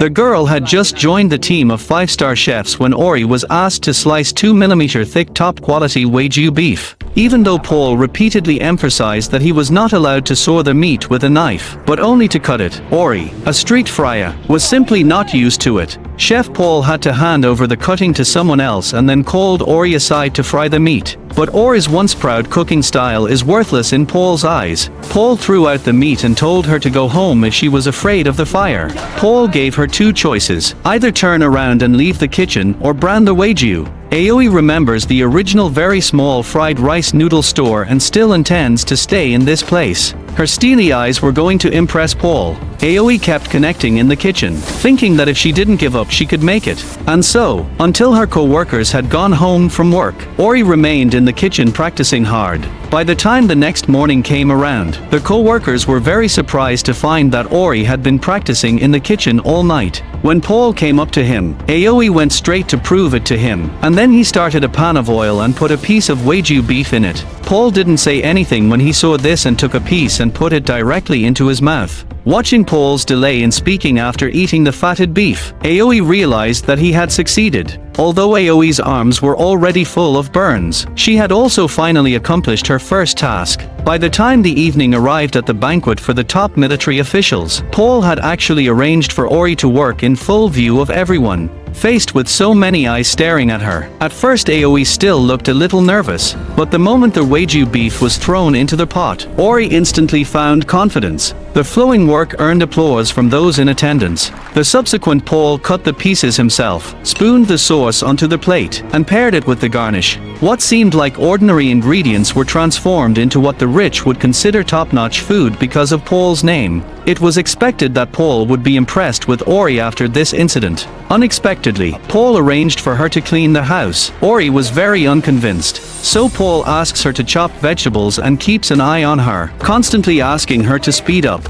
The girl had just joined the team of 5-star chefs when Ori was asked to slice 2 mm thick top-quality Wagyu beef. Even though Paul repeatedly emphasized that he was not allowed to saw the meat with a knife, but only to cut it, Ori, a street fryer, was simply not used to it. Chef Paul had to hand over the cutting to someone else and then called Ori aside to fry the meat. But Ori's once proud cooking style is worthless in Paul's eyes. Paul threw out the meat and told her to go home if she was afraid of the fire. Paul gave her two choices: either turn around and leave the kitchen or brand the Wagyu. Aoi remembers the original very small fried rice noodle store and still intends to stay in this place. Her steely eyes were going to impress Paul. Aoi kept connecting in the kitchen, thinking that if she didn't give up she could make it. And so, until her co-workers had gone home from work, Ori remained in the kitchen practicing hard. By the time the next morning came around, the co-workers were very surprised to find that Ori had been practicing in the kitchen all night. When Paul came up to him, Aoi went straight to prove it to him, and then he started a pan of oil and put a piece of Wagyu beef in it. Paul didn't say anything when he saw this and took a piece and put it directly into his mouth. Watching Paul's delay in speaking after eating the fatted beef, Aoi realized that he had succeeded. Although Aoi's arms were already full of burns, she had also finally accomplished her first task. By the time the evening arrived at the banquet for the top military officials, Paul had actually arranged for Ori to work in full view of everyone. Faced with so many eyes staring at her, at first Aoi still looked a little nervous, but the moment the Wagyu beef was thrown into the pot, Ori instantly found confidence. The flowing work earned applause from those in attendance. The subsequent Paul cut the pieces himself, spooned the sauce onto the plate, and paired it with the garnish. What seemed like ordinary ingredients were transformed into what the rich would consider top-notch food because of Paul's name. It was expected that Paul would be impressed with Ori after this incident. Unexpectedly, Paul arranged for her to clean the house. Ori was very unconvinced. So Paul asks her to chop vegetables and keeps an eye on her, constantly asking her to speed up.